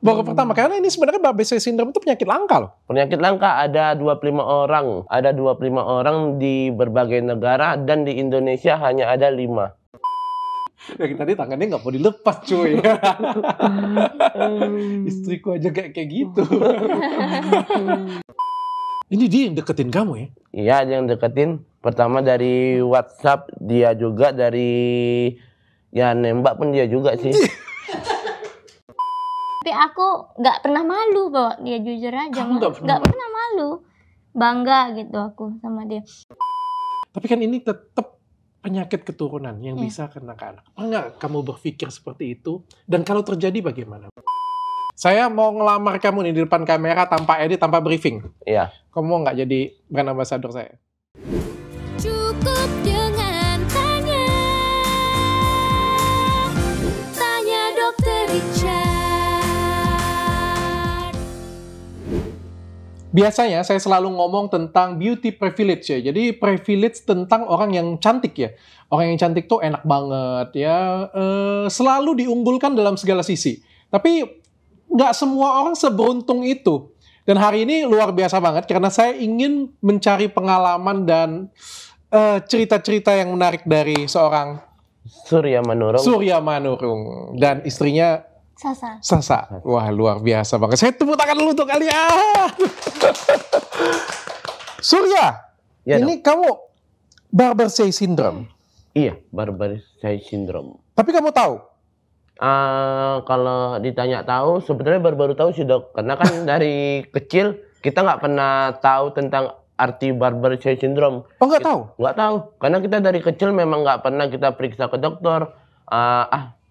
Baru pertama, karena ini sebenarnya Barber-Say syndrome itu penyakit langka loh. Penyakit langka ada 25 orang. Ada 25 orang di berbagai negara dan di Indonesia hanya ada 5. Dari tadi tangannya nggak mau dilepas cuy. Istriku aja kayak gitu. Ini dia yang deketin kamu ya? Iya, dia yang deketin. Pertama dari WhatsApp, dia juga dari ya nembak pun dia juga sih. Tapi aku nggak pernah malu kok, dia jujur aja. Kamu Nggak pernah malu. Bangga gitu aku sama dia. Tapi kan ini tetap penyakit keturunan yang bisa kena ke anak. Enggak kamu berpikir seperti itu? Dan kalau terjadi bagaimana? Saya mau ngelamar kamu nih di depan kamera tanpa edit, tanpa briefing. Iya. Kamu mau nggak jadi brand ambassador saya? Cukup dengan tanya Dr. Richard. Biasanya saya selalu ngomong tentang beauty privilege ya. Jadi privilege tentang orang yang cantik ya. Orang yang cantik tuh enak banget ya. Selalu diunggulkan dalam segala sisi. Tapi nggak semua orang seberuntung itu. Dan hari ini luar biasa banget karena saya ingin mencari pengalaman dan cerita-cerita yang menarik dari seorang Surya Manurung dan istrinya Sasa. Wah, luar biasa banget. Saya tepuk tangan dulu untuk kalian. Surya, Ya, ini kamu Barber-Say syndrome. Iya, Barber-Say syndrome. Tapi kamu tahu? Kalau ditanya tahu, sebenarnya baru-baru tahu sih dok. Karena kan dari kecil kita nggak pernah tahu tentang arti Barber-Say syndrome. Oh, nggak tahu? Nggak tahu. Karena kita dari kecil memang nggak pernah kita periksa ke dokter.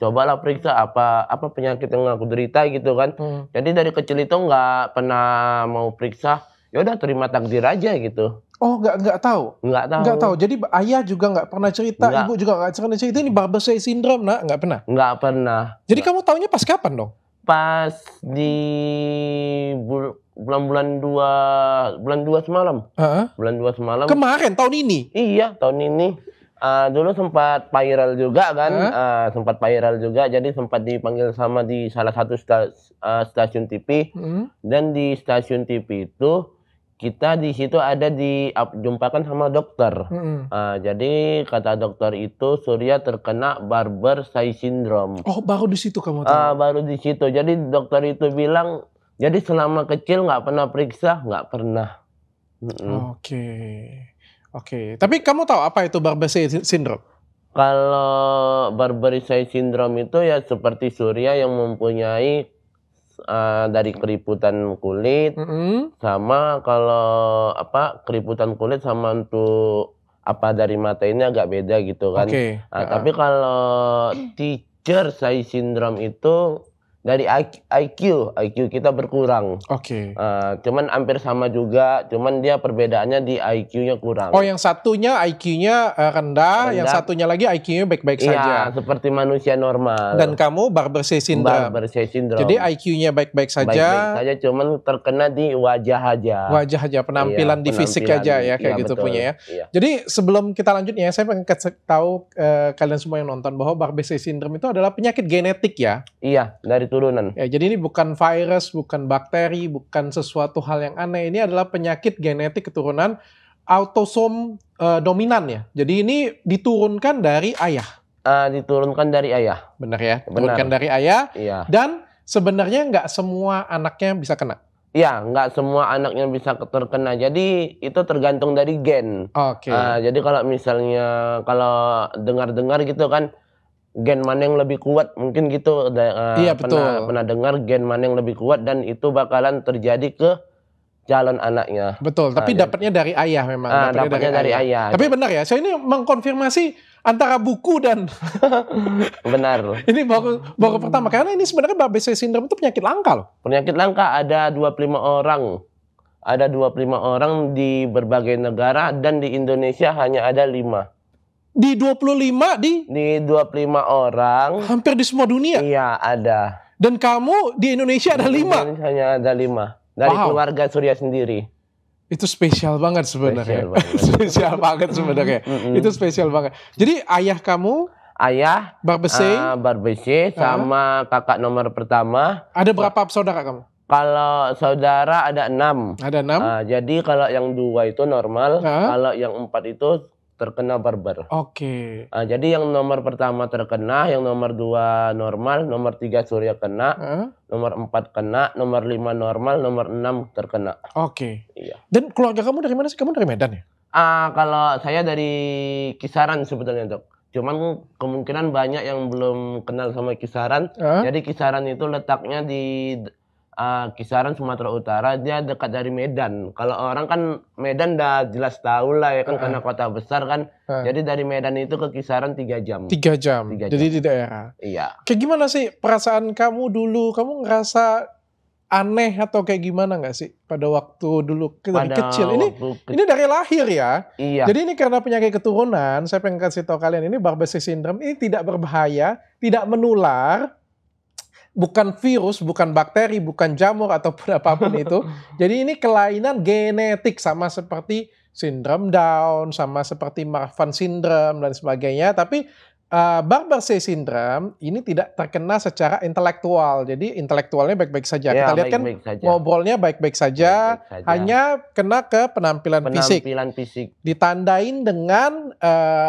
Cobalah periksa apa penyakit yang aku derita gitu kan. Jadi dari kecil itu nggak pernah mau periksa. Ya udah terima takdir aja gitu. Oh, nggak tahu? Nggak tahu. Jadi ayah juga nggak pernah cerita, ibu juga nggak pernah cerita ini Barber-Say syndrome, nak? Nggak pernah? Nggak pernah. Jadi kamu taunya pas kapan dong? Pas di bulan 2 semalam. Bulan 2 semalam. Kemarin, tahun ini? Iya, tahun ini. Dulu sempat viral juga kan, jadi sempat dipanggil sama di salah satu stasiun TV. Dan di stasiun TV itu kita di situ ada dijumpakan sama dokter. Jadi kata dokter itu Surya terkena Barber-Say syndrome. Oh, baru di situ kamu tahu? Baru di situ. Jadi dokter itu bilang, jadi selama kecil nggak pernah periksa, nggak pernah. Oke. Tapi kamu tahu apa itu Barber-Say syndrome? Kalau Barber-Say syndrome itu ya seperti Surya yang mempunyai dari keriputan kulit, sama kalau keriputan kulit sama untuk dari mata ini agak beda gitu kan. Tapi kalau Teacher-Say syndrome itu dari IQ kita berkurang. Cuman hampir sama juga, cuman dia perbedaannya di IQ-nya kurang. Oh, yang satunya IQ-nya rendah, yang satunya lagi IQ-nya baik-baik saja. Iya, seperti manusia normal. Dan kamu Barber-Say syndrome. Barber-Say syndrome. Jadi IQ-nya baik-baik saja. Baik-baik saja, cuman terkena di wajah aja. Penampilan di fisik aja ya, kayak gitu betul. Punya ya. Iya. Jadi sebelum kita lanjut ya, saya pengen tahu kalian semua yang nonton bahwa Barber-Say syndrome itu adalah penyakit genetik ya. Iya, dari turunan. Ya, jadi ini bukan virus, bukan bakteri, bukan sesuatu hal yang aneh. Ini adalah penyakit genetik keturunan autosom dominan ya. Jadi ini diturunkan dari ayah. Diturunkan dari ayah. Benar ya? Diturunkan dari ayah. Iya. Dan sebenarnya nggak semua anaknya bisa kena. Iya, nggak semua anaknya bisa terkena. Jadi itu tergantung dari gen. Jadi kalau misalnya dengar-dengar gitu kan, gen mana yang lebih kuat, mungkin gitu. Pernah dengar gen mana yang lebih kuat dan itu bakalan terjadi ke calon anaknya. Betul, tapi dapatnya dari ayah memang. Dapatnya dari ayah. Tapi benar ya, saya ini mengkonfirmasi antara buku dan benar. Ini baru pertama, karena ini sebenarnya Barber-Say syndrome itu penyakit langka loh. Penyakit langka ada 25 orang. Ada 25 orang di berbagai negara dan di Indonesia hanya ada 5. Di 25 di 25 orang. Hampir di semua dunia? Iya, ada. Dan kamu di Indonesia ada 5? Indonesia hanya ada 5. Dari keluarga Surya sendiri. Itu spesial banget sebenarnya. Spesial banget sebenarnya. Itu spesial banget. Jadi ayah kamu ayah, Barbesey, Barbesey, sama kakak nomor pertama. Ada berapa saudara kamu? Kalau saudara ada 6. Ada 6. Jadi kalau yang 2 itu normal, kalau yang 4 itu terkena barbar. Oke. Jadi yang nomor pertama terkena, yang nomor 2 normal, nomor 3 Surya kena, nomor 4 kena, nomor 5 normal, nomor 6 terkena. Oke. Iya. Dan keluarga kamu dari mana sih? Kamu dari Medan ya? Kalau saya dari Kisaran sebetulnya, Dok. Cuman kemungkinan banyak yang belum kenal sama Kisaran. Jadi Kisaran itu letaknya di Kisaran Sumatera Utara, dia dekat dari Medan. Kalau orang kan Medan udah jelas tahu lah ya kan, karena kota besar kan. Jadi dari Medan itu ke Kisaran 3 jam. 3 jam. Jadi di daerah. Iya. Kayak gimana sih perasaan kamu dulu? Kamu ngerasa aneh atau kayak gimana nggak sih pada waktu dulu dari kecil? Ini dari lahir ya. Iya. Jadi ini karena penyakit keturunan. Saya pengen kasih tahu kalian, ini Barbesey syndrome ini tidak berbahaya, tidak menular. Bukan virus, bukan bakteri, bukan jamur ataupun apapun itu. Jadi ini kelainan genetik sama seperti sindrom Down, sama seperti Marfan syndrome dan sebagainya. Tapi Barbesey syndrome ini tidak terkena secara intelektual. Jadi intelektualnya baik-baik saja. Ya, kita lihat kan ngobrolnya baik-baik saja. Hanya kena ke penampilan fisik. Ditandain dengan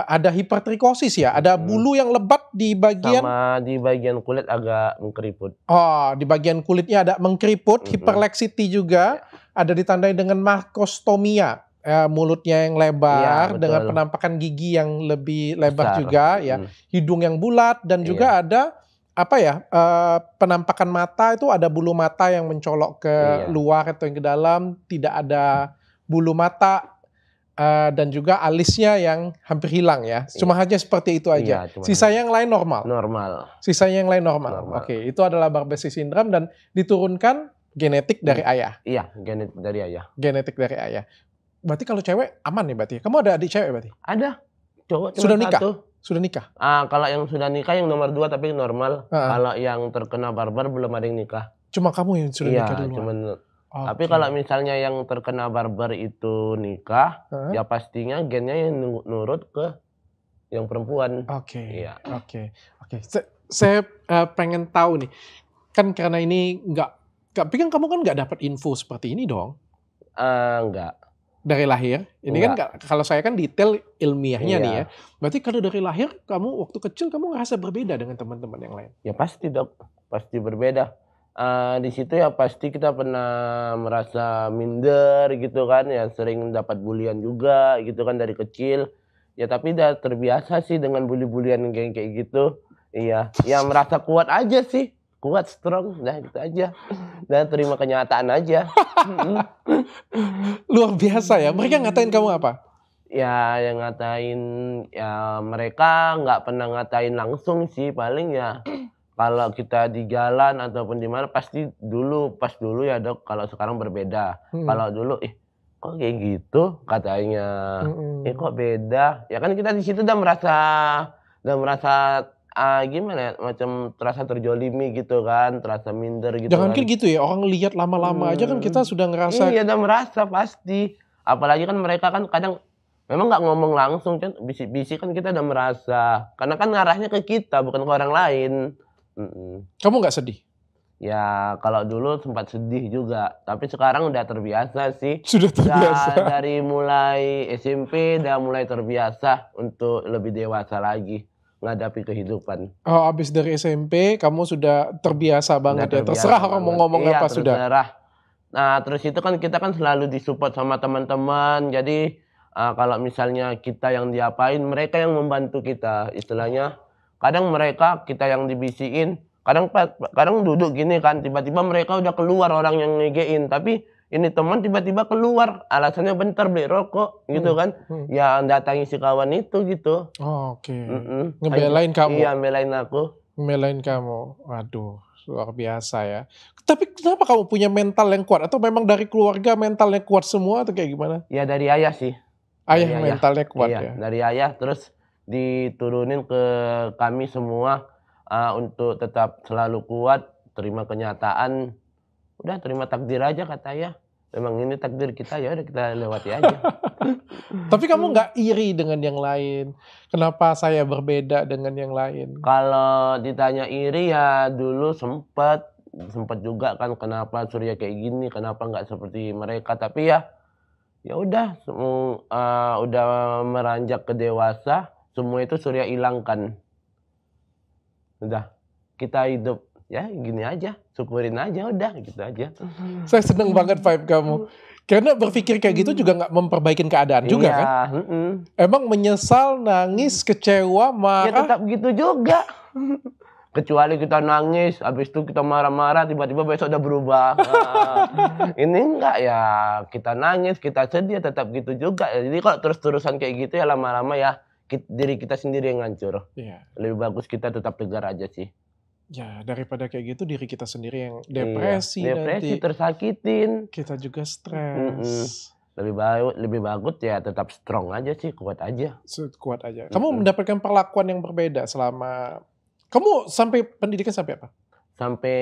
ada hipertrikosis ya. Ada bulu yang lebat di bagian. Sama di bagian kulit agak mengkeriput. Oh, di bagian kulitnya ada mengkeriput. Hyperlaxity juga. Ada ditandai dengan markostomia. Mulutnya yang lebar, dengan penampakan gigi yang lebih lebar juga, ya, hidung yang bulat, dan juga ada penampakan mata itu ada bulu mata yang mencolok ke luar atau yang ke dalam, tidak ada bulu mata, dan juga alisnya yang hampir hilang ya, cuma hanya seperti itu aja. Sisanya yang lain normal. Sisanya yang lain normal. Oke, itu adalah Barbesey syndrome dan diturunkan genetik dari ayah. Iya, genetik dari ayah. Genetik dari ayah. Berarti kalau cewek aman nih berarti. Kamu ada adik cewek berarti? Ada. Cowok sudah nikah? Satu. Sudah nikah? Kalau yang sudah nikah yang nomor 2 tapi normal. Kalau yang terkena barbar belum ada yang nikah. Cuma kamu yang sudah nikah dulu. Tapi kalau misalnya yang terkena barbar itu nikah, ya pastinya gennya yang nurut ke yang perempuan. Oke. Saya pengen tahu nih. Kan karena ini tapi kan kamu kan nggak dapat info seperti ini dong? Enggak. Dari lahir, ini kan kalau saya kan detail ilmiahnya nih ya. Berarti kalau dari lahir, kamu waktu kecil kamu ngerasa berbeda dengan teman-teman yang lain? Ya pasti Dok, pasti berbeda. Di situ ya pasti kita pernah merasa minder gitu kan, ya sering dapat bulian juga gitu kan dari kecil. Ya tapi udah terbiasa sih dengan bully-bulian kayak gitu. Iya, ya merasa kuat aja sih. Kuat, strong, dah gitu aja. Dan terima kenyataan aja. Luar biasa ya. Mereka ngatain kamu apa? Ya, yang ngatain, ya mereka nggak pernah ngatain langsung sih. Paling ya kalau kita di jalan ataupun di mana pasti pas dulu ya Dok. Kalau sekarang berbeda. Kalau dulu, kok kayak gitu katanya. Kok beda. Ya kan kita di situ udah merasa gimana ya, macam terasa terjolimi gitu kan, terasa minder gitu. Jangan kan gitu ya, orang lihat lama-lama aja kan kita sudah ngerasa. Iya, udah merasa pasti. Apalagi kan mereka kan kadang memang nggak ngomong langsung kan, bisik-bisik kan kita udah merasa. Karena kan ngarahnya ke kita, bukan ke orang lain. Kamu nggak sedih? Ya kalau dulu sempat sedih juga, tapi sekarang udah terbiasa sih. Sudah terbiasa. Dari mulai SMP udah mulai terbiasa untuk lebih dewasa lagi menghadapi kehidupan. Oh, abis dari SMP kamu sudah terbiasa banget ya. Terserah orang mau ngomong apa sudah. Terserah. Nah, terus itu kan kita kan selalu disupport sama teman-teman. Jadi kalau misalnya kita yang diapain, mereka yang membantu kita. Istilahnya kadang mereka kita yang dibisikin, kadang duduk gini kan, tiba-tiba mereka udah keluar orang yang ngegein, tapi ini teman tiba-tiba keluar, alasannya bentar beli rokok gitu kan. Ya datangi si kawan itu gitu. Oh, oke. Ngebelain kamu. Iya, ngebelain aku. Ngebelain kamu. Waduh, luar biasa ya. Tapi kenapa kamu punya mental yang kuat? Atau memang dari keluarga mentalnya kuat semua atau kayak gimana? Ya dari ayah sih. Ayah mentalnya kuat ya? Dari ayah, terus diturunin ke kami semua untuk tetap selalu kuat, terima kenyataan. Udah terima takdir aja kata ayah. memang ini takdir kita, ya udah kita lewati aja. Tapi kamu nggak iri dengan yang lain? Kenapa saya berbeda dengan yang lain? Kalau ditanya iri ya dulu sempat juga kan, kenapa Surya kayak gini, kenapa nggak seperti mereka. Tapi ya udah, udah meranjak ke dewasa, semua itu Surya hilangkan. Udah, kita hidup ya gini aja, syukurin aja, udah gitu aja. Saya seneng banget vibe kamu. Karena berpikir kayak gitu juga nggak memperbaikin keadaan juga kan? Emang menyesal, nangis, kecewa, Ya marah. tetap gitu juga. Kecuali kita nangis, habis itu kita marah-marah, tiba-tiba besok udah berubah. Nah, ini enggak ya, kita nangis, kita sedih, tetap gitu juga. Jadi kalau terus-terusan kayak gitu ya lama-lama ya diri kita sendiri yang hancur. Iya. Lebih bagus kita tetap tegar aja sih. Ya daripada kayak gitu diri kita sendiri yang depresi, Depresi, nanti. tersakitin. Kita juga stres. Lebih bagus ya tetap strong aja sih, kuat aja. Kuat aja. Kamu mendapatkan perlakuan yang berbeda selama... Kamu sampai pendidikan sampai apa? Sampai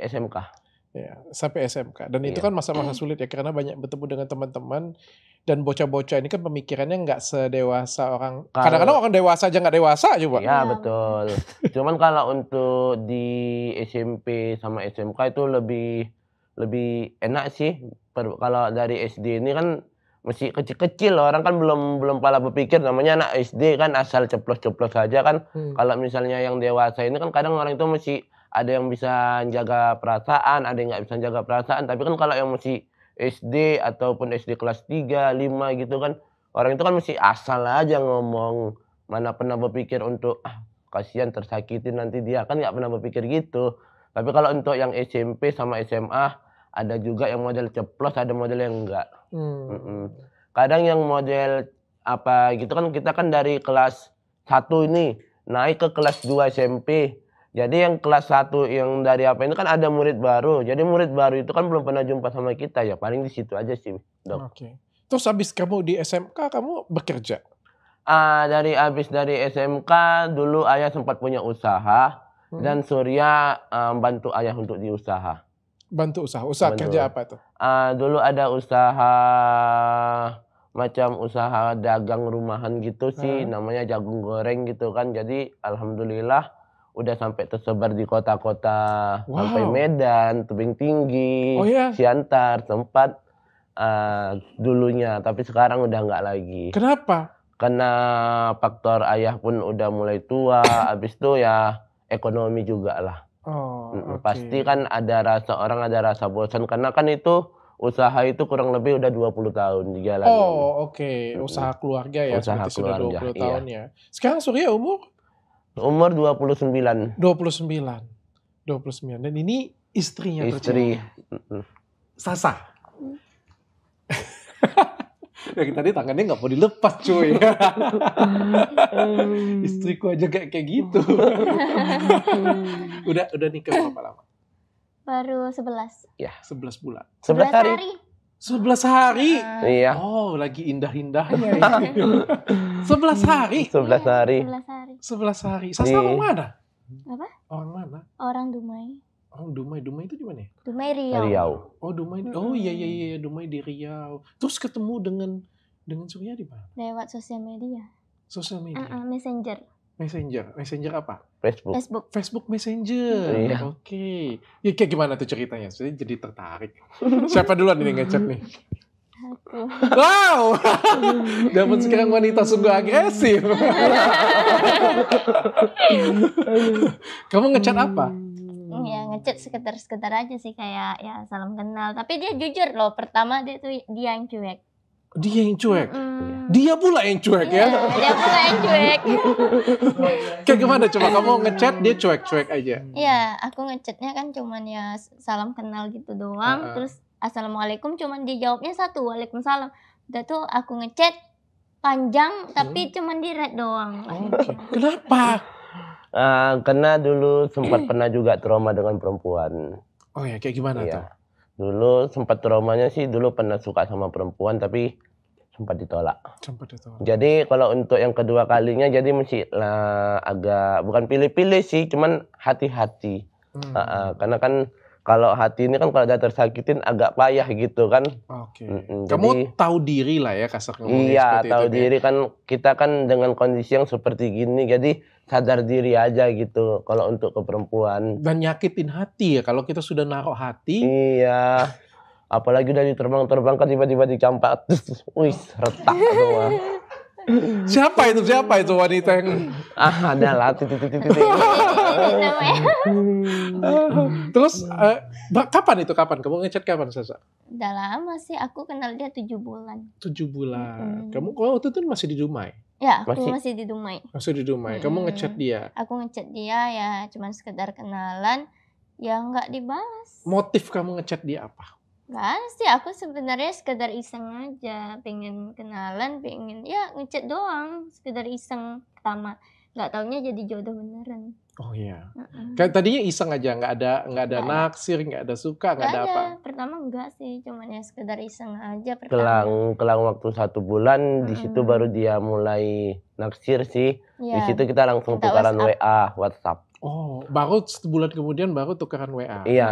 SMK. Ya, sampai SMK. Dan itu kan masa-masa sulit ya, karena banyak bertemu dengan teman-teman. Dan bocah-bocah ini kan pemikirannya nggak sedewasa orang. Kadang-kadang orang dewasa aja nggak dewasa juga. Iya betul. Cuman kalau untuk di SMP sama SMK itu lebih enak sih. Kalau dari SD ini kan masih kecil-kecil, orang kan belum pala berpikir, namanya anak SD kan asal ceplos-ceplos saja kan. Kalau misalnya yang dewasa ini kan kadang orang itu masih ada yang bisa jaga perasaan, ada yang nggak bisa jaga perasaan. Tapi kan kalau yang masih SD ataupun SD kelas 3, 5 gitu kan, orang itu kan masih asal aja ngomong. Mana pernah berpikir untuk kasihan tersakiti nanti dia, kan nggak pernah berpikir gitu. Tapi kalau untuk yang SMP sama SMA ada juga yang model ceplos, ada model yang enggak. Kadang yang model apa gitu kan, kita kan dari kelas 1 ini naik ke kelas 2 SMP. Jadi yang kelas 1 yang dari apa ini kan ada murid baru. Jadi murid baru itu kan belum pernah jumpa sama kita ya. Paling di situ aja sih, Dok. Oke. Terus habis kamu di SMK kamu bekerja? Habis dari SMK dulu ayah sempat punya usaha dan Surya bantu ayah untuk di usaha. Bantu usaha. Usaha kerja apa tuh? Dulu ada usaha macam usaha dagang rumahan gitu sih, namanya jagung goreng gitu kan. Jadi alhamdulillah udah sampai tersebar di kota-kota, sampai Medan, Tebing Tinggi, Siantar, sempat dulunya. Tapi sekarang udah nggak lagi. Kenapa? Karena faktor ayah pun udah mulai tua, habis itu ya ekonomi juga lah. Pasti kan ada rasa bosan, karena kan itu usaha itu kurang lebih udah 20 tahun dijalani. Usaha keluarga ya, usaha berarti keluarga, sudah 20 tahun ya. Sekarang Surya umur 29. 29. Dan ini istrinya Sasa. Dari tadi tangannya nggak mau dilepas cuy. Istriku aja kayak gitu. Udah nikah berapa lama? Baru 11. Ya. 11 bulan. 11 hari. 11 hari? Iya. Oh, lagi indah-indahnya. 11 hari? 11 hari. 11 hari. Sasa orang mana? Apa? Orang mana? Orang Dumai. Oh, Dumai itu di mana? Dumai Riau. Riau. Oh, Dumai. Oh iya, Dumai di Riau. Terus ketemu dengan Surya di mana? Lewat sosial media. Sosial media. Messenger apa? Facebook Messenger. Iya. Oke. Ya kayak gimana tuh ceritanya? Saya jadi tertarik. Siapa duluan ini ngechat nih? Aku. Wow. Zaman sekarang wanita sungguh agresif. Kamu ngechat apa? Ya ngechat sekedar aja sih, kayak ya salam kenal. Tapi dia jujur loh, pertama dia yang cuek. Dia yang cuek? Dia pula yang cuek ya? Dia pula yang cuek. Kayak gimana coba kamu ngechat dia cuek-cuek aja? Iya, aku ngechatnya kan cuman ya salam kenal gitu doang. Terus assalamualaikum cuman dijawabnya satu, waalaikumsalam. Udah tuh aku ngechat panjang tapi cuman di read doang. Kenapa? Karena dulu sempat pernah juga trauma dengan perempuan. Oh ya, kayak gimana tuh? Dulu sempat traumanya sih, dulu pernah suka sama perempuan tapi sempat ditolak. Jadi kalau untuk yang kedua kalinya jadi mesti agak bukan pilih-pilih sih, cuman hati-hati. Karena kan Kalau hati ini kan kalau udah tersakitin agak payah gitu kan. Oke. Mm-mm, Kamu jadi- tahu diri lah ya kasar ngomongnya Iya, seperti tahu itu, Beb. diri kan, kita kan dengan kondisi yang seperti gini, jadi sadar diri aja gitu kalau untuk ke perempuan. Dan nyakitin hati ya kalau kita sudah naruh hati. Iya, apalagi udah diterbang-terbang kan tiba-tiba dicampak, terus, wih, retak semua. Siapa itu wanita yang Ada lah, titik. Namanya. terus kapan kamu ngechat kapan Sasa? Udah lama sih, aku kenal dia 7 bulan. 7 bulan. Mm-mm. Kamu waktu itu masih di Dumai. Ya, aku Masih- masih di Dumai. Masih di Dumai. Kamu Mm-mm. ngechat dia. Aku ngechat dia ya cuman sekedar kenalan, ya nggak dibahas. Motif kamu ngechat dia apa? Nggak ada sih, aku sebenarnya sekedar iseng aja, pengen kenalan, pengen ya ngechat doang, sekedar iseng pertama. Nggak taunya jadi jodoh beneran. Oh iya. Mm-mm. Kayak tadinya iseng aja, nggak ada Nggak ada. naksir, nggak ada suka, nggak ada apa. Pertama enggak sih, cuman ya sekedar iseng aja pertama. Kelang waktu 1 bulan, di situ Mm-mm. baru dia mulai naksir sih. Di Ya, situ kita langsung minta tukaran WhatsApp. WhatsApp. Oh, baru sebulan kemudian baru tukeran WA. Iya,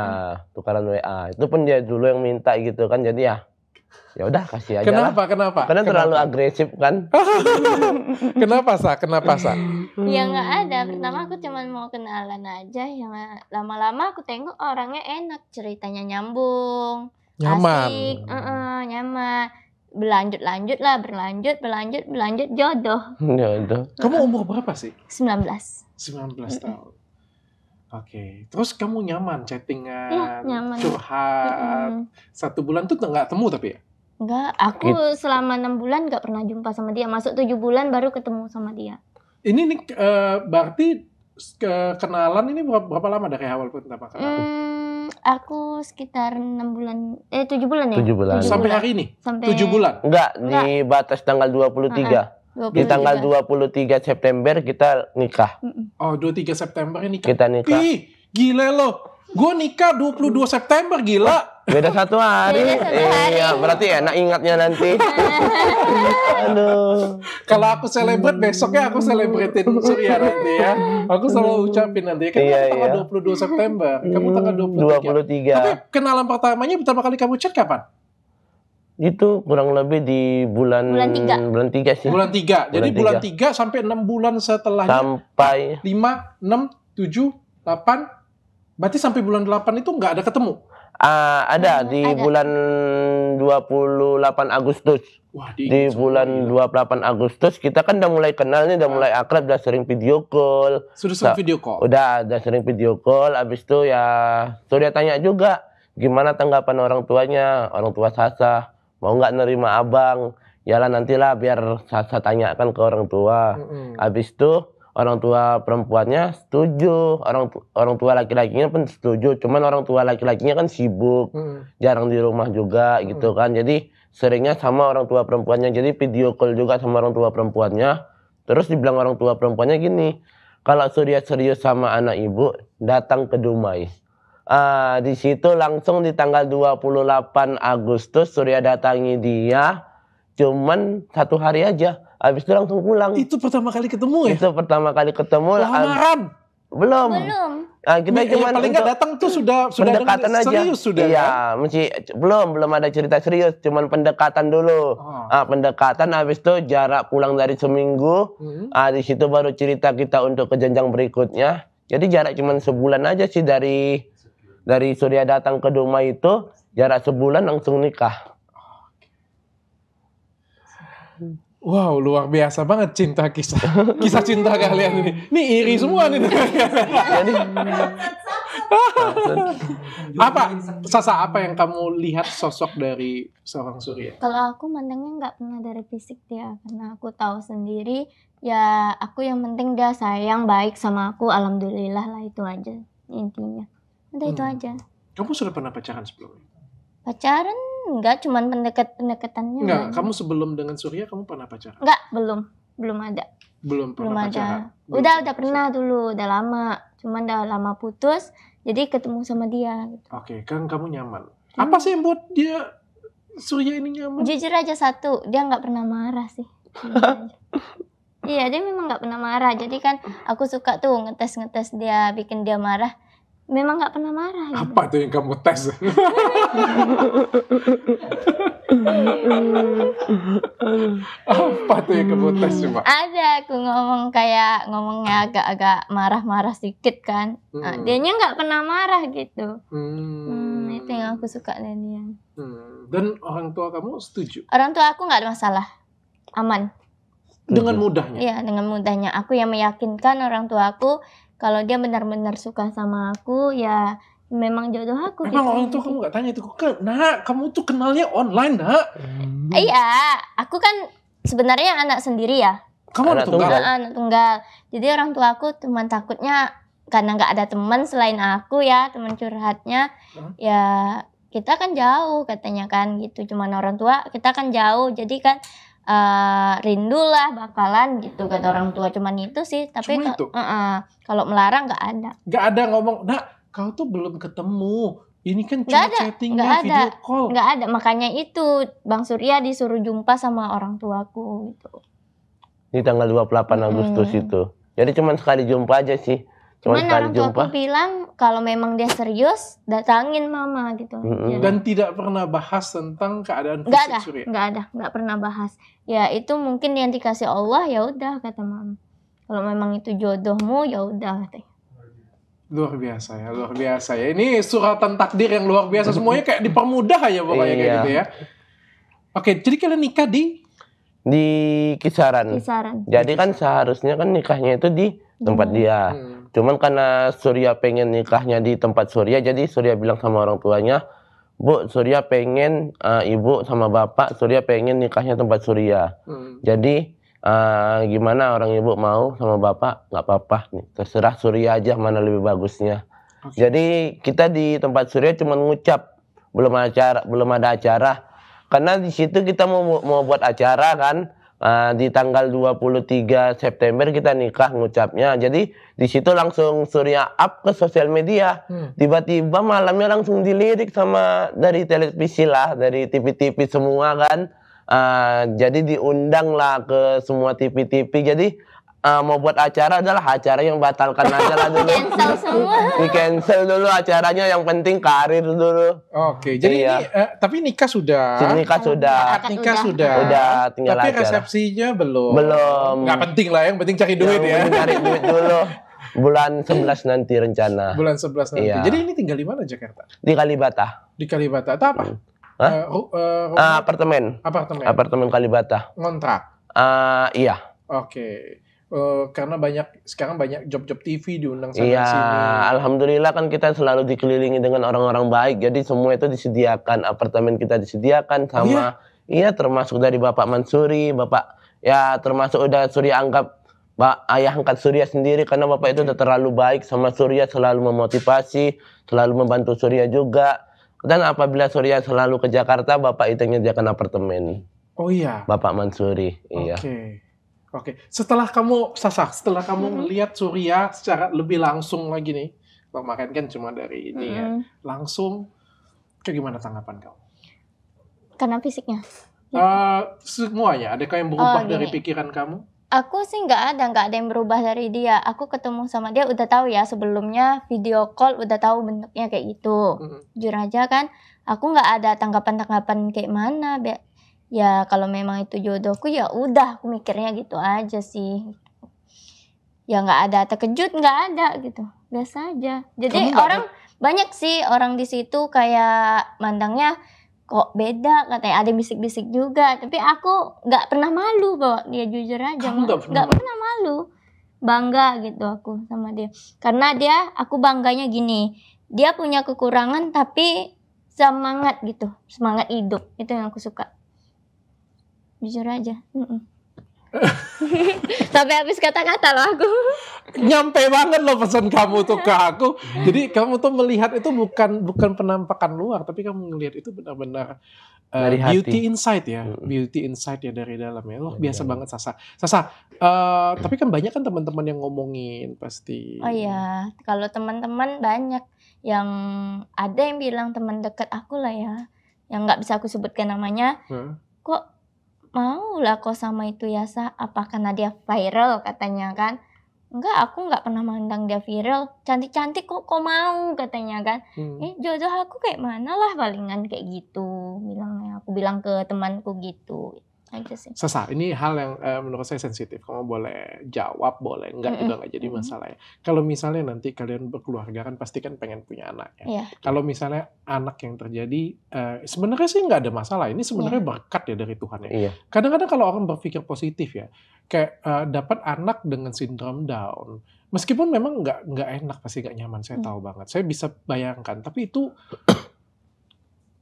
tukaran WA. Itu pun dia dulu yang minta gitu kan, jadi ya udah kasih aja lah. Kenapa? Karena terlalu agresif kan. Kenapa Sa? Ya nggak ada. Pertama aku cuman mau kenalan aja. Yang lama-lama aku tengok orangnya enak, ceritanya nyambung, Nyaman. asik, nyaman. Berlanjut jodoh. Ya itu. Kamu umur berapa sih? 19. 19 tahun. Oke. Terus kamu nyaman chattingan, Iya, nyaman. curhat. 1 bulan tuh nggak temu tapi ya? Enggak, aku selama 6 bulan nggak pernah jumpa sama dia. Masuk 7 bulan baru ketemu sama dia. Ini nih berarti kenalan ini berapa lama dari awal pertama kenalan? Aku sekitar 6 bulan, 7 bulan ya? 7 bulan. Sampai hari ini? Sampai 7 bulan? Enggak, di batas tanggal 23. Di 23. tanggal 23 September kita nikah. Oh, 23 September ini nikah. Kita nikah. Ih, gila lo. Gue nikah 22 September, gila. Beda 1 hari. Beda 1 hari. Iya, berarti enak ingatnya nanti. Aduh. Kalau aku celebrate, besoknya aku celebratein Surya nanti ya. Aku selalu ucapin nanti. Kan Iya, tanggal iya. 22 September. Kamu tanggal 23. Tapi 23. kenalan pertama kali kamu chat kapan? Itu kurang lebih di bulan Bulan 3. bulan 3 sih. Bulan 3. Jadi Bulan bulan 3 sampai 6 bulan setelahnya. Sampai 5, 6, 7, 8. Berarti sampai bulan 8 itu nggak ada ketemu? ada di ada. bulan 28 Agustus. Wah, Di bulan 28 Agustus kita kan udah mulai kenal nih, udah mulai akrab, udah sering video call. Sudah sering video call? Udah sering video call. Abis itu ya Surya tanya juga gimana tanggapan orang tuanya, orang tua Sasa. Mau nggak nerima abang? Yalah nantilah biar Sasa tanyakan ke orang tua. Abis itu orang tua perempuannya setuju, orang tua laki-lakinya pun setuju. Cuman orang tua laki-lakinya kan sibuk, jarang di rumah juga gitu kan. Jadi seringnya sama orang tua perempuannya. Jadi video call juga sama orang tua perempuannya. Terus dibilang orang tua perempuannya gini, kalau Surya serius sama anak ibu, datang ke Dumai. Di situ langsung di tanggal 28 Agustus Surya datangi dia. Cuman 1 hari aja, habis itu langsung pulang. Itu pertama kali ketemu ya? Itu pertama kali ketemu. Lamaran? Belum. Belum. Kita cuma paling nggak datang tuh sudah pendekatan aja. serius sudah Iya, kan? masih belum ada cerita serius, cuman pendekatan dulu. Pendekatan, habis itu jarak pulang dari seminggu. Di situ baru cerita kita untuk ke jenjang berikutnya. Jadi jarak cuman sebulan aja sih dari Surya datang ke Dumai itu, jarak sebulan langsung nikah. Wow, luar biasa banget kisah cinta kalian ini. Ini iri semua nih. Jadi Sasa, apa yang kamu lihat sosok dari seorang Surya? Kalau aku mandangnya nggak pernah dari fisik dia, karena aku tahu sendiri ya aku yang penting dia sayang baik sama aku, alhamdulillah lah, itu aja intinya. Udah itu aja. Kamu sudah pernah pacaran sebelumnya? Pacaran enggak, cuman pendekatannya. Enggak, banyak. kamu sebelum dengan Surya kamu pernah pacaran? Enggak, belum ada. Belum Belum pernah ada. pacaran? Udah pernah dulu, udah lama. Cuman udah lama putus, jadi ketemu sama dia gitu. Oke, kan kamu nyaman. Apa sih yang buat dia Surya ini nyaman? Jujur aja satu, dia nggak pernah marah sih. Jujur aja. Iya, dia memang nggak pernah marah. Jadi kan aku suka tuh ngetes dia, bikin dia marah. memang nggak pernah marah. Gitu. Apa tuh yang kamu tes? Apa tuh yang kamu tes coba? Ada aku ngomongnya agak-agak marah-marah sedikit kan. Nah, dianya nggak pernah marah gitu. Itu yang aku suka dari dia. Dan orang tua kamu setuju? Orang tua aku nggak ada masalah, aman. Dengan mudahnya? Iya, dengan mudahnya. Aku yang meyakinkan orang tua aku kalau dia benar-benar suka sama aku, ya memang jodoh aku. Emang gitu. orang tua kamu gak tanya itu? Nak, kamu tuh kenalnya online, Nak. Iya, aku kan sebenarnya anak sendiri ya. Kamu anak tunggal? Anak tunggal. Jadi orang tua aku cuma takutnya karena nggak ada teman selain aku ya, teman curhatnya. Ya kita kan jauh katanya kan gitu. Cuman orang tua kita kan jauh, jadi kan rindu lah bakalan gitu kata orang tua. Cuman itu sih. Tapi kalau melarang nggak ada. Nggak ada ngomong, Nak, kau tuh belum ketemu. Ini kan cuma chattingnya, video call. Nggak ada, makanya itu Bang Surya disuruh jumpa sama orang tuaku gitu. Di tanggal 28 Agustus itu. Jadi cuma sekali jumpa aja sih. Cuman orang tuaku bilang kalau memang dia serius, datangin mama gitu. Dan tidak pernah bahas tentang keadaan fisik Surya? Nggak pernah bahas. Ya itu mungkin yang dikasih Allah, ya udah kata mama. Kalau memang itu jodohmu, ya udah katanya. Luar biasa ya, luar biasa ya. Ini suratan takdir yang luar biasa. Semuanya kayak dipermudah aja pokoknya kayak gitu ya. Oke, jadi kalian nikah di Kisaran. Jadi kan seharusnya kan nikahnya itu di tempat dia. Cuman karena Surya pengen nikahnya di tempat Surya, jadi Surya bilang sama orang tuanya, Bu, Surya pengen ibu sama bapak, Surya pengen nikahnya tempat Surya. Jadi gimana orang ibu mau sama bapak, nggak apa-apa nih, terserah Surya aja mana lebih bagusnya. Jadi kita di tempat Surya cuma ngucap, belum ada acara. Karena di situ kita mau buat acara kan, di tanggal 23 September kita nikah ngucapnya. Jadi di situ langsung Surya up ke sosial media. Tiba-tiba malamnya langsung dilirik sama dari televisi lah, dari TV-TV semua kan. Jadi diundang lah ke semua TV-TV. Jadi mau buat acara adalah acara yang batalkan aja lah dulu. Cancel semua. Di cancel dulu acaranya, yang penting karir dulu. Oke, jadi ini tapi nikah sudah. Nikah sudah. Nikah sudah. Udah tinggal tapi acara. Resepsinya belum. Belum. Nggak penting lah, yang penting cari duit ya. Cari duit dulu. Bulan 11 nanti rencana. Bulan 11 nanti. Iya. Jadi ini tinggal di mana Jakarta? Di Kalibata. Di Kalibata. Itu apa? Apartemen. Apartemen Kalibata. Ngontrak. Iya. Oke. Karena sekarang banyak job-job TV diundang sana iya, sini. Alhamdulillah kan kita selalu dikelilingi dengan orang-orang baik. Jadi semua itu disediakan, apartemen kita disediakan sama iya termasuk dari Bapak Mansuri, Bapak ya termasuk udah Surya anggap ayah angkat Surya sendiri, karena Bapak itu udah terlalu baik sama Surya, selalu memotivasi, selalu membantu Surya juga. Dan apabila Surya selalu ke Jakarta, Bapak itu menyediakan apartemen. Oh iya. Bapak Mansuri, iya. Oke. Setelah kamu melihat Surya secara lebih langsung lagi nih, kemarin kan cuma dari ini ya, langsung, kayak gimana tanggapan kamu? Karena fisiknya. Semuanya, adakah yang berubah dari pikiran kamu? Aku sih nggak ada yang berubah dari dia. Aku ketemu sama dia udah tahu ya, sebelumnya video call udah tahu bentuknya kayak gitu. Jujur aja kan, aku nggak ada tanggapan kayak mana. Ya kalau memang itu jodohku ya udah, aku mikirnya gitu aja sih. Ya nggak ada terkejut, nggak ada gitu, biasa aja. Jadi banyak sih orang di situ kayak mandangnya kok beda, katanya ada bisik-bisik juga. Tapi aku nggak pernah malu kok, dia jujur aja. Nggak pernah malu, bangga gitu aku sama dia. Karena aku bangganya gini, dia punya kekurangan tapi semangat gitu, semangat hidup, itu yang aku suka. Jujur aja. Sampai habis kata-kata loh aku. Nyampe banget loh pesan kamu tuh ke aku. Jadi kamu tuh melihat itu bukan penampakan luar, tapi kamu melihat itu benar-benar beauty inside ya. Beauty inside ya, dari dalam ya. Loh, biasa banget Sasa. Tapi kan banyak kan teman-teman yang ngomongin pasti. Oh iya, kalau teman-teman banyak yang ada yang bilang teman dekat aku lah ya, yang nggak bisa aku sebutkan namanya. Kok mau lah kok sama itu ya, apa karena dia viral katanya kan. enggak, aku nggak pernah mandang dia viral. Cantik-cantik kok mau katanya kan. Jodoh aku kayak mana lah palingan kayak gitu. Bilangnya, aku bilang ke temanku gitu. Aja sih. Sasa, ini hal yang menurut saya sensitif. Kamu boleh jawab, boleh enggak juga nggak jadi masalah ya. Kalau misalnya nanti kalian berkeluarga kan pasti kan pengen punya anak ya. Iya. Kalau misalnya anak yang terjadi, sebenarnya sih nggak ada masalah. Ini sebenarnya berkat ya dari Tuhan ya. Iya. Kadang-kadang kalau orang berpikir positif ya, kayak dapat anak dengan sindrom Down, meskipun memang nggak enak, pasti nggak nyaman. Saya tahu banget. Saya bisa bayangkan. Tapi itu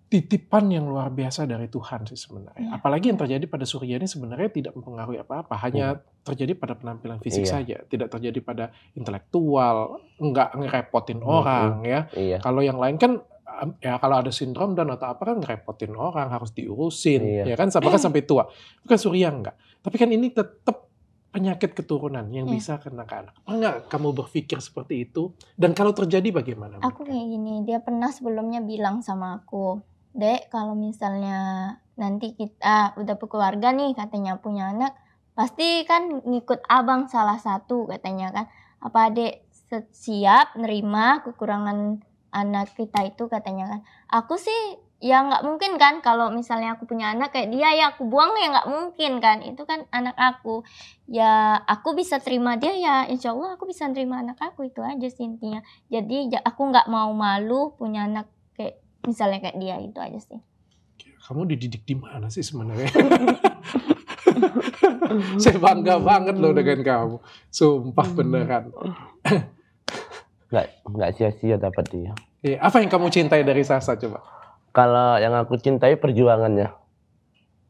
titipan yang luar biasa dari Tuhan sih sebenarnya. Apalagi yang terjadi pada Surya ini sebenarnya tidak mempengaruhi apa-apa. Hanya terjadi pada penampilan fisik saja. Tidak terjadi pada intelektual. Nggak ngerepotin orang ya. Kalau yang lain kan, ya kalau ada sindrom dan atau apa kan ngerepotin orang. Harus diurusin. Ya kan bahkan sampai tua. Bukan Surya enggak. Tapi kan ini tetap penyakit keturunan yang bisa kena ke anak. Apa enggak kamu berpikir seperti itu? Dan kalau terjadi bagaimana? Aku kayak gini. Dia pernah sebelumnya bilang sama aku, Dek, kalau misalnya nanti kita udah berkeluarga nih, katanya punya anak, pasti kan ngikut abang salah satu katanya kan. Apa Dek siap nerima kekurangan anak kita itu katanya kan. Aku sih ya nggak mungkin kan kalau misalnya aku punya anak kayak dia ya aku buang ya nggak mungkin kan. Itu kan anak aku. Ya aku bisa terima dia ya insya Allah aku bisa terima anak aku, itu aja sih intinya. Jadi aku nggak mau malu punya anak kayak misalnya kayak dia, itu aja sih. Kamu dididik di mana sih sebenarnya? Saya bangga banget loh dengan kamu. Sumpah beneran. Nggak sia-sia dapat dia. Apa yang kamu cintai dari Sasa coba? Kalau yang aku cintai perjuangannya.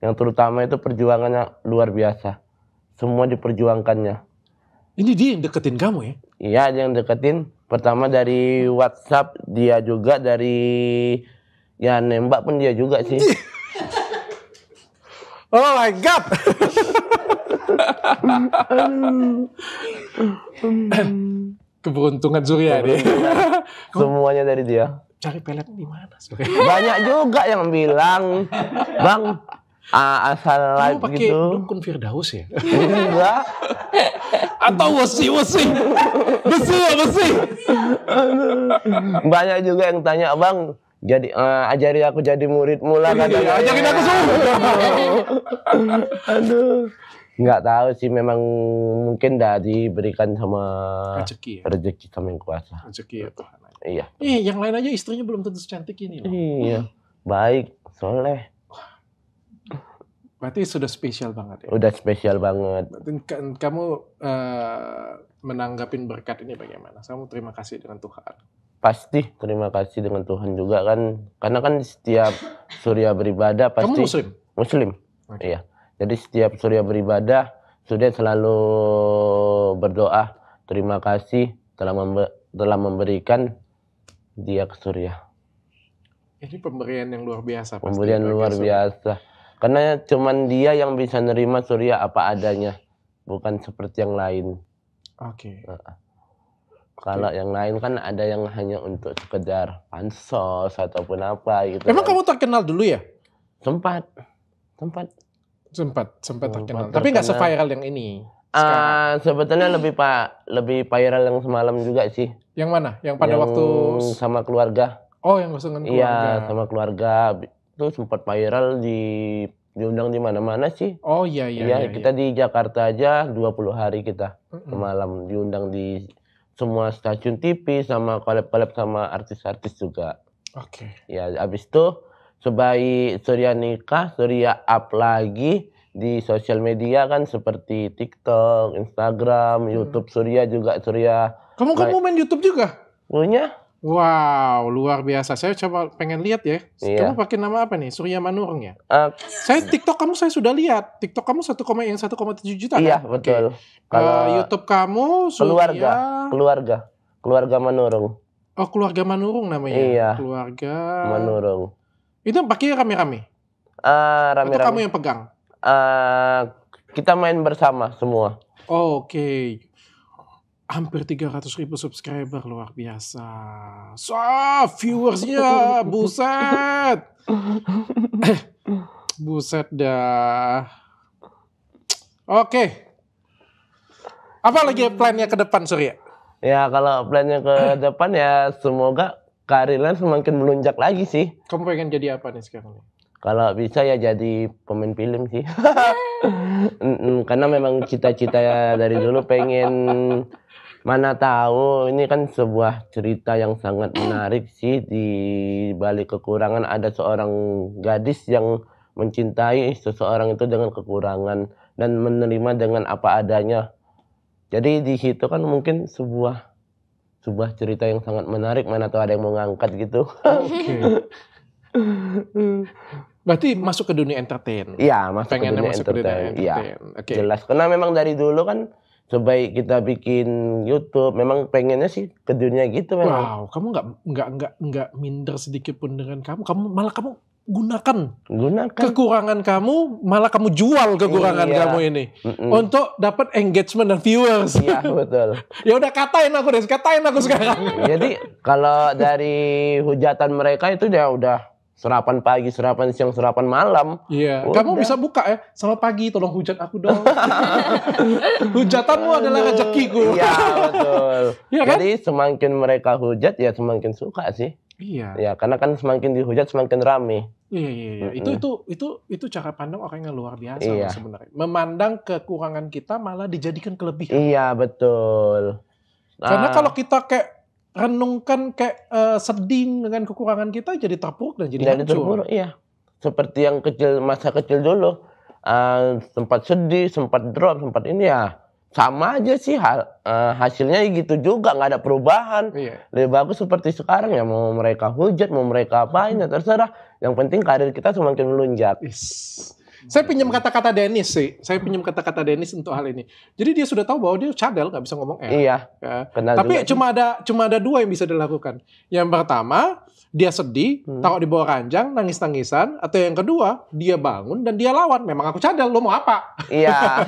Yang terutama itu perjuangannya luar biasa. Semua diperjuangkannya. Ini dia yang deketin kamu ya? Iya, dia yang deketin. Pertama dari WhatsApp, dia juga dari ya nembak pun dia juga sih. Oh my God. Keberuntungan Surya nih. Semuanya dari dia. Cari pelet di mana Surya? Banyak juga yang bilang, Bang, asal live pakai gitu. dukun Firdaus ya? Enggak. Atau besi. Banyak juga yang tanya, Bang, jadi ajari aku jadi muridmu lah katanya. Ajarin aku semua. Aduh. Nggak tahu sih, memang mungkin dah diberikan sama rezeki sama yang kuasa. Rezeki ya Tuhan. Iya. Yang lain aja istrinya belum tentu secantik ini loh. Iya. Baik, soleh. Berarti sudah spesial banget ya? Udah spesial banget. Kamu menanggapin berkat ini bagaimana? Kamu terima kasih dengan Tuhan? Pasti terima kasih dengan Tuhan juga kan. Karena kan setiap Surya beribadah pasti... Kamu Muslim? Muslim, Okay. Iya. Jadi setiap Surya beribadah, Surya selalu berdoa, terima kasih telah memberikan dia ke Surya. Ini pemberian yang luar biasa. Pemberian luar biasa. Karena cuman dia yang bisa nerima Surya apa adanya. Bukan seperti yang lain. Oke. Kalau yang lain kan ada yang hanya untuk sekedar pansos ataupun apa gitu. Emang kamu terkenal dulu ya? Sempat terkenal. Tapi nggak se-viral yang ini. Sebetulnya lebih viral yang semalam juga sih. Yang mana? Yang pada waktu sama keluarga. Oh, yang dengan keluarga. Iya, sama keluarga. Itu sempat viral, diundang di mana-mana sih. Oh iya. Kita di Jakarta aja 20 hari kita semalam diundang di semua stasiun TV sama collab sama artis-artis juga. Oke. Ya, abis itu sebaik Surya nikah, Surya up lagi di sosial media kan seperti TikTok, Instagram, YouTube Surya juga Surya. Kamu main YouTube juga? Punya? Wow, luar biasa. Saya coba pengen lihat ya. Iya. Kamu pakai nama apa nih? Surya Manurung ya? Saya TikTok kamu saya sudah lihat. TikTok kamu 1,7 juta kan? Iya, betul. Kalau YouTube kamu Surya... Keluarga Manurung. Oh, Keluarga Manurung namanya. Iya. Keluarga Manurung. Itu pakai rame-rame? Rame-rame. Atau kamu yang pegang? Kita main bersama semua. Oh, oke. Hampir 300.000 subscriber, luar biasa. Viewersnya, buset. Buset dah. Oke. Apa lagi plannya ke depan, Surya? Ya kalau plannya ke depan ya semoga karirnya semakin melunjak lagi sih. Kamu pengen jadi apa nih sekarang? Kalau bisa ya jadi pemain film sih. Karena memang cita-cita ya dari dulu pengen, mana tahu ini kan sebuah cerita yang sangat menarik sih. Di balik kekurangan ada seorang gadis yang mencintai seseorang itu dengan kekurangan dan menerima dengan apa adanya. Jadi di situ kan mungkin sebuah cerita yang sangat menarik, mana tahu ada yang mau ngangkat gitu. Oke. Berarti masuk ke dunia entertain. Iya, masuk ke dunia entertain. Iya, jelas. Karena memang dari dulu kan sebaik kita bikin YouTube, memang pengennya sih ke dunia gitu memang. Wow, kamu nggak minder sedikit pun dengan kamu malah kamu gunakan kekurangan kamu, malah kamu jual kekurangan kamu ini untuk dapat engagement dan viewers. Iya, betul. Ya udah katain aku sekarang. Jadi kalau dari hujatan mereka itu dia udah sarapan pagi, sarapan siang, sarapan malam. Iya, kamu bisa buka ya. Selamat pagi, tolong hujat aku dong. Hujatanmu adalah rezekiku. Iya, betul. Ya, kan? Jadi semakin mereka hujat ya semakin suka sih. Iya. Ya, karena kan semakin dihujat semakin rame. Iya. Itu cara pandang orang yang luar biasa sebenarnya. Memandang kekurangan kita malah dijadikan kelebihan. Iya, betul. Karena kalau kita kayak renungkan kayak sedih dengan kekurangan kita, jadi terpuruk dan jadi hancur. Iya. Seperti yang masa kecil dulu, sempat sedih, sempat drop, sempat ini ya. Sama aja sih hasilnya gitu juga, nggak ada perubahan. Iya. Lebih bagus seperti sekarang ya, mau mereka hujat, mau mereka apain ya terserah. Yang penting karir kita semakin melunjak. Saya pinjam kata-kata Dennis sih. Saya pinjam kata-kata Dennis untuk hal ini. Jadi dia sudah tahu bahwa dia cadel, nggak bisa ngomong R. Iya. Ya. Tapi cuma ada dua yang bisa dilakukan. Yang pertama, dia sedih, taruh di bawah ranjang, nangis-nangisan. Atau yang kedua, dia bangun dan dia lawan. Memang aku cadel, lo mau apa? Iya.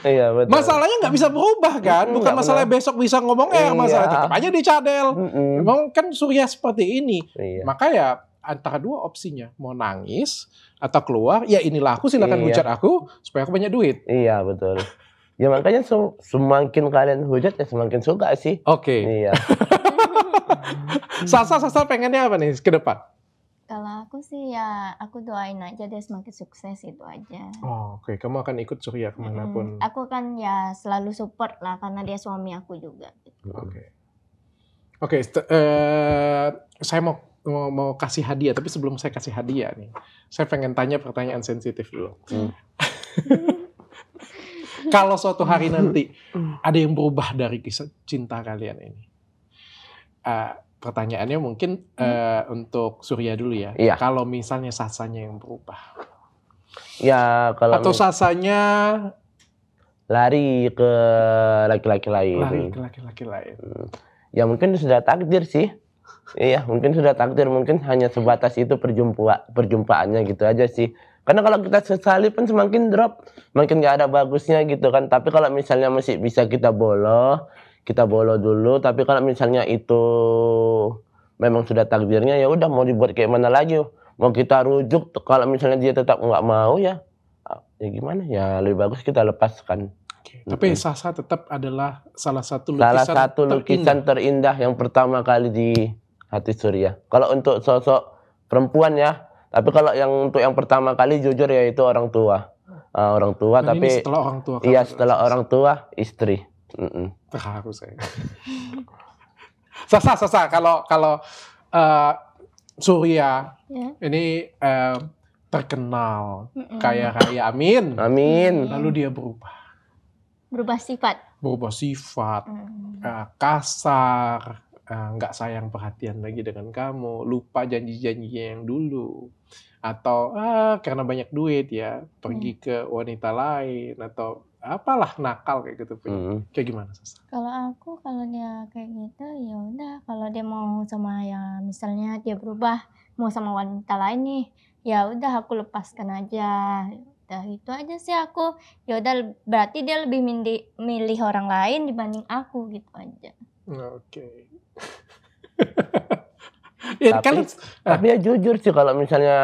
Iya, betul. Masalahnya nggak bisa berubah kan? Bukan masalahnya besok bisa ngomong R, masalah tetap aja dia cadel. Memang kan Surya seperti ini. Iya. Maka ya antara dua opsinya, mau nangis atau keluar, ya inilah aku, silakan hujat aku supaya aku banyak duit. Iya, betul. Ya makanya semakin kalian hujat ya semakin suka sih. Oke. Iya. Sasa pengennya apa nih ke depan? Kalau aku sih ya aku doain aja dia semakin sukses, itu aja. Oke. Kamu akan ikut Surya kemanapun. Aku kan ya selalu support lah karena dia suami aku juga. Oke. Saya mau kasih hadiah, tapi sebelum saya kasih hadiah nih, saya pengen tanya pertanyaan sensitif dulu. Kalau suatu hari nanti ada yang berubah dari kisah cinta kalian ini, pertanyaannya mungkin untuk Surya dulu ya. Iya. Kalau misalnya Sasanya yang berubah, ya kalau atau Sasanya lari ke laki-laki lain. Ya mungkin sudah takdir sih. Iya, mungkin sudah takdir, mungkin hanya sebatas itu perjumpaannya gitu aja sih. Karena kalau kita sesali pun semakin drop, makin gak ada bagusnya gitu kan. Tapi kalau misalnya masih bisa kita bolo dulu. Tapi kalau misalnya itu memang sudah takdirnya, ya udah mau dibuat kayak mana lagi. Mau kita rujuk, kalau misalnya dia tetap nggak mau ya gimana? Ya lebih bagus kita lepaskan. Tapi Sasa tetap adalah salah satu lukisan terindah yang pertama kali di hati Surya. Kalau untuk sosok perempuan ya, tapi kalau untuk yang pertama kali jujur ya itu orang tua. Orang tua, dan tapi ini setelah orang tua. Iya, setelah orang tua istri. Terharu saya. Sasa kalau Surya ini terkenal kaya raya, amin. Lalu dia berubah sifat, kasar, nggak sayang perhatian lagi dengan kamu, lupa janji-janjinya yang dulu, atau karena banyak duit ya pergi ke wanita lain, atau apalah nakal kayak gitu. Kayak gimana Sasa? Kalau dia kayak gitu ya udah, kalau dia mau sama ya misalnya dia berubah mau sama wanita lain nih, ya udah aku lepaskan aja. Udah itu aja sih aku. Ya udah berarti dia lebih milih orang lain dibanding aku gitu aja. Oke. Tapi ya jujur sih kalau misalnya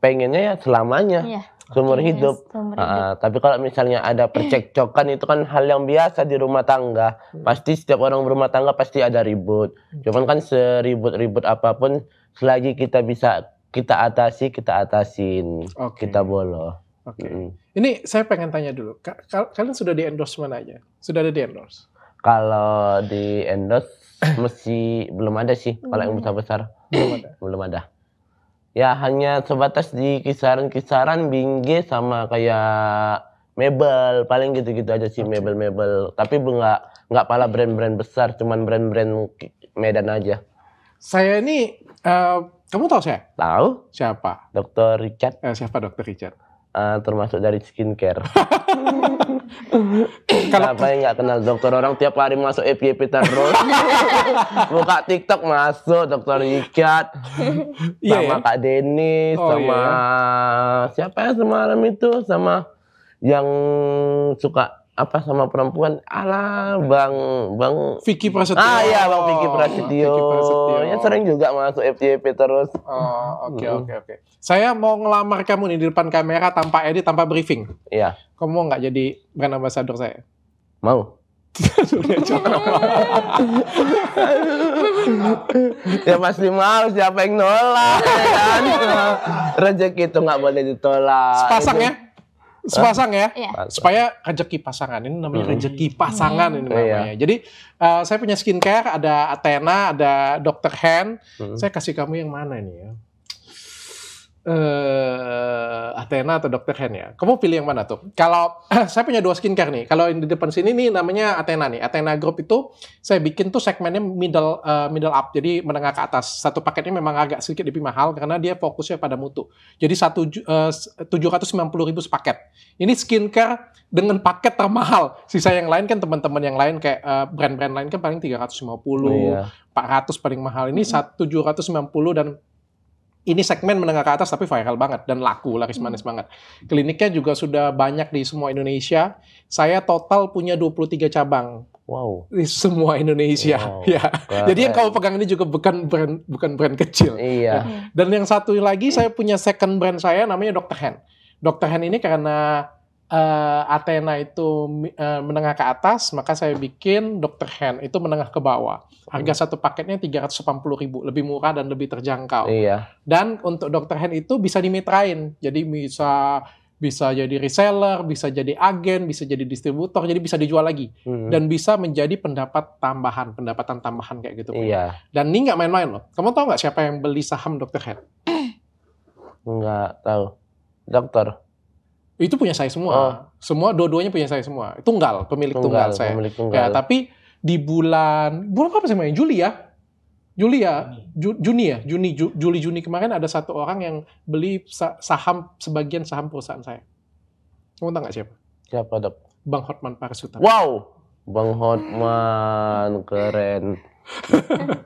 pengennya ya selamanya. Iya. Seumur Pengennya hidup. seumur hidup. Tapi kalau misalnya ada percekcokan itu kan hal yang biasa di rumah tangga. Pasti setiap orang berumah tangga pasti ada ribut. Cuman kan seribut-ribut apapun selagi kita bisa kita atasin. Kita bolo. Oke. Ini saya pengen tanya dulu. Kalian sudah di endorse mana aja? Sudah ada di endorse? Kalau di endorse masih belum ada sih. Kalau yang besar-besar belum ada. Ya hanya sebatas di kisaran-kisaran Bingge sama kayak mebel, paling gitu-gitu aja sih. Mebel-mebel. Tapi nggak pala brand-brand besar, cuman brand-brand Medan aja. Saya ini, kamu tahu saya? Tahu? Siapa? Dr. Richard. Siapa Dr. Richard? Termasuk dari skincare. Siapa yang nggak kenal dokter, orang tiap hari masuk FYP terus. Buka TikTok masuk Dr. Richard. Sama Kak Denis, sama siapa ya semalam itu, sama yang suka apa sama perempuan, Bang Vicky Prasetyo. Iya, Bang Vicky Prasetyo. Ya sering juga masuk FYP terus. Oke. Saya mau ngelamar kamu nih di depan kamera tanpa edit, tanpa briefing. Iya. Kamu mau nggak jadi brand ambassador saya? Mau. Ya pasti mau, siapa yang nolak ya kan? Rezeki itu nggak boleh ditolak. Sepasang ya? Iya. Supaya rezeki pasangan, ini namanya rezeki pasangan ini namanya. Jadi saya punya skincare, ada Athena, ada Dr. Hen. Saya kasih kamu yang mana ini ya? Athena atau Dr. Hen ya? Kamu pilih yang mana tuh? Kalau saya punya 2 skincare nih. Kalau yang di depan sini nih namanya Athena nih. Athena Group itu saya bikin tuh segmennya middle up, jadi menengah ke atas. Satu paketnya memang agak sedikit lebih mahal karena dia fokusnya pada mutu. Jadi 790.000 sepaket. Ini skincare dengan paket termahal. Sisa yang lain kan teman-teman yang lain kayak brand-brand lain kan paling 350, 400 paling mahal. Ini 790 dan ini segmen menengah ke atas tapi viral banget dan laris manis banget. Kliniknya juga sudah banyak di semua Indonesia. Saya total punya 23 cabang. Wow. Di semua Indonesia. Wow. Ya. Jadi yang kamu pegang ini juga bukan brand kecil. Iya. Ya. Dan yang satu lagi saya punya second brand saya namanya Dr. Hen. Dr. Hen ini karena Athena itu menengah ke atas, maka saya bikin Dr. Hen itu menengah ke bawah. Harga satu paketnya 380.000, lebih murah dan lebih terjangkau. Iya. Dan untuk Dr. Hen itu bisa dimitrain, jadi bisa jadi reseller, bisa jadi agen, bisa jadi distributor, jadi bisa dijual lagi dan bisa menjadi pendapatan tambahan kayak gitu. Iya. Dan ini nggak main-main loh. Kamu tahu nggak siapa yang beli saham Dr. Hen? Nggak tahu. Dokter. Itu punya saya semua. Semua dua-duanya punya saya semua. Tunggal, pemilik tunggal saya. Ya, tapi di bulan apa sih namanya? Juni kemarin ada satu orang yang beli sebagian saham perusahaan saya. Kamu tahu nggak siapa? Siapa, Dok? Bang Hotman Paris Utama. Wow, Bang Hotman keren.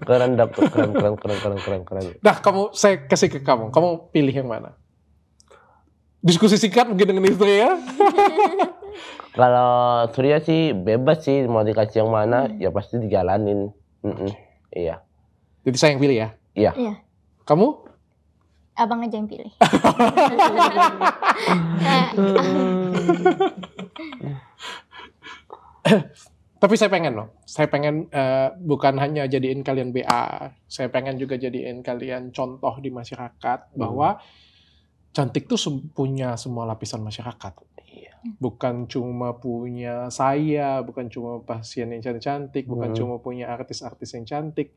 Keren, Dok. Keren. Nah, saya kasih ke kamu. Kamu pilih yang mana? Diskusi singkat mungkin dengan istri ya. Kalau Surya sih bebas sih, mau dikasih yang mana ya pasti dijalanin. Iya. Jadi saya yang pilih ya? Iya. Kamu? Abang aja yang pilih. Tapi saya pengen loh. Saya pengen bukan hanya jadiin kalian BA. Saya pengen juga jadiin kalian contoh di masyarakat bahwa cantik tuh punya semua lapisan masyarakat. Bukan cuma punya saya, bukan cuma pasien yang cantik, bukan cuma punya artis-artis yang cantik,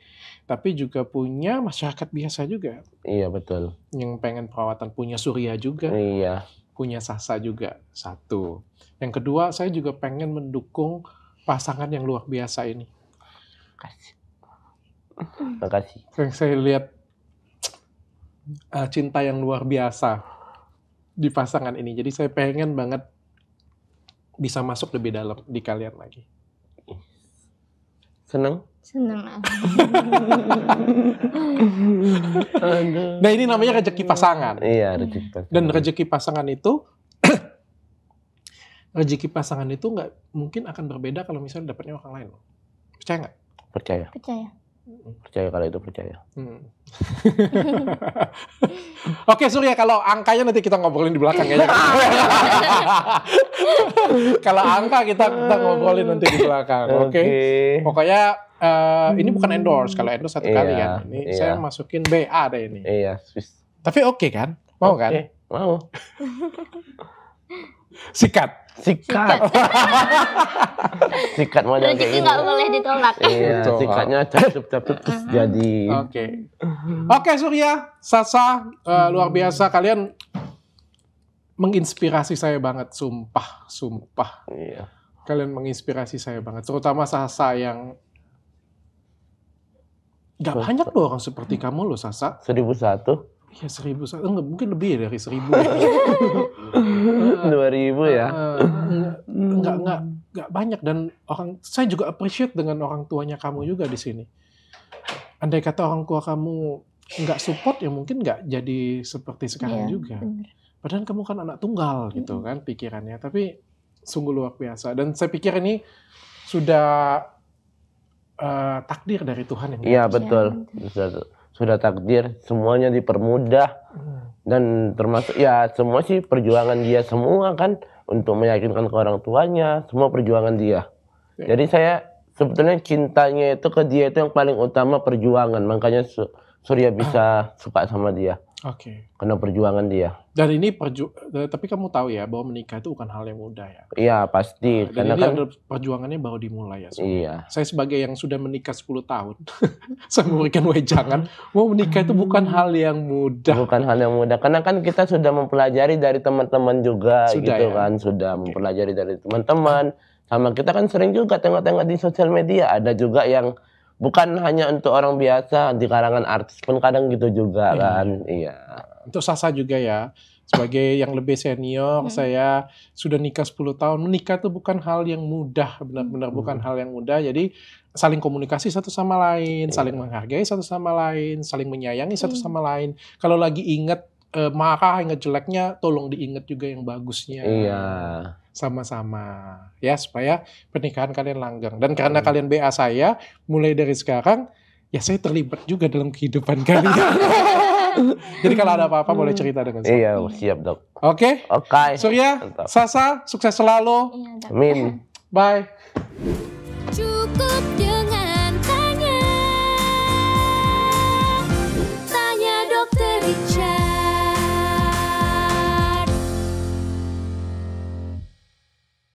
tapi juga punya masyarakat biasa juga. Iya, betul. Yang pengen perawatan, punya Surya juga. Iya. Punya Sasa juga, satu. Yang kedua, saya juga pengen mendukung pasangan yang luar biasa ini. Makasih. Saya lihat cinta yang luar biasa di pasangan ini. Jadi saya pengen banget bisa masuk lebih dalam di kalian lagi. Senang. Nah, ini namanya rezeki pasangan. Iya, rezeki pasangan. Dan rezeki pasangan itu nggak mungkin akan berbeda kalau misalnya dapatnya orang lain. Percaya nggak? Percaya. Percaya kalau itu percaya. Oke Surya, kalau angkanya nanti kita ngobrolin di belakang ya. Kalau angka kita ngobrolin nanti di belakang. Oke. Pokoknya ini bukan endorse. Kalau endorse satu kali kan. Ini saya masukin BA deh ini. Iya. Tapi oke kan? Mau kan? Mau. Sikat. Sikat model kayak Rezeki ini. nggak boleh ditolak. Iya, sikatnya capit jadi. Oke Surya, Sasa, luar biasa, kalian menginspirasi saya banget, sumpah. Iya. Kalian menginspirasi saya banget, terutama Sasa yang nggak banyak loh orang seperti kamu loh, Sasa. 1001. Ya 1001, enggak, mungkin lebih dari 1000. 2000 ya. Enggak banyak, dan saya juga appreciate dengan orang tuanya kamu juga di sini. Andai kata orang tua kamu nggak support ya mungkin nggak jadi seperti sekarang juga. Bener. Padahal kamu kan anak tunggal gitu kan pikirannya, tapi sungguh luar biasa. Dan saya pikir ini sudah takdir dari Tuhan yang Iya betul. Sudah takdir, semuanya dipermudah. Dan termasuk ya semua sih perjuangan dia semua kan untuk meyakinkan ke orang tuanya, semua perjuangan dia. Jadi saya sebetulnya cintanya itu ke dia itu yang paling utama, perjuangan. Makanya Surya bisa suka sama dia. Oke. Karena perjuangan dia. Dan ini tapi kamu tahu ya bahwa menikah itu bukan hal yang mudah ya. Iya pasti. Dan karena ini kan perjuangannya baru dimulai ya. Iya. Saya sebagai yang sudah menikah 10 tahun, saya memberikan wejangan, mau menikah itu bukan hal yang mudah. Bukan hal yang mudah. Karena kan kita sudah mempelajari dari teman-teman juga Sudah, gitu ya? kan. Sudah mempelajari dari teman-teman. Sama kita kan sering juga tengok-tengok di sosial media. Ada juga yang bukan hanya untuk orang biasa, di kalangan artis pun kadang gitu juga kan. Iya. Untuk Sasa juga ya, sebagai yang lebih senior, saya sudah nikah 10 tahun. Menikah itu bukan hal yang mudah, benar-benar bukan hal yang mudah. Jadi saling komunikasi satu sama lain, saling menghargai satu sama lain, saling menyayangi satu sama lain. Kalau lagi ingat marah, ingat jeleknya, tolong diingat juga yang bagusnya. Iya. Sama-sama ya, supaya pernikahan kalian langgeng. Dan karena kalian BA saya, mulai dari sekarang ya saya terlibat juga dalam kehidupan kalian. Jadi kalau ada apa-apa boleh cerita dengan saya. Iya, siap dok. Oke? Oke. Surya, Mantap. Sasa, sukses selalu. Iya, Dok. Amin. Bye.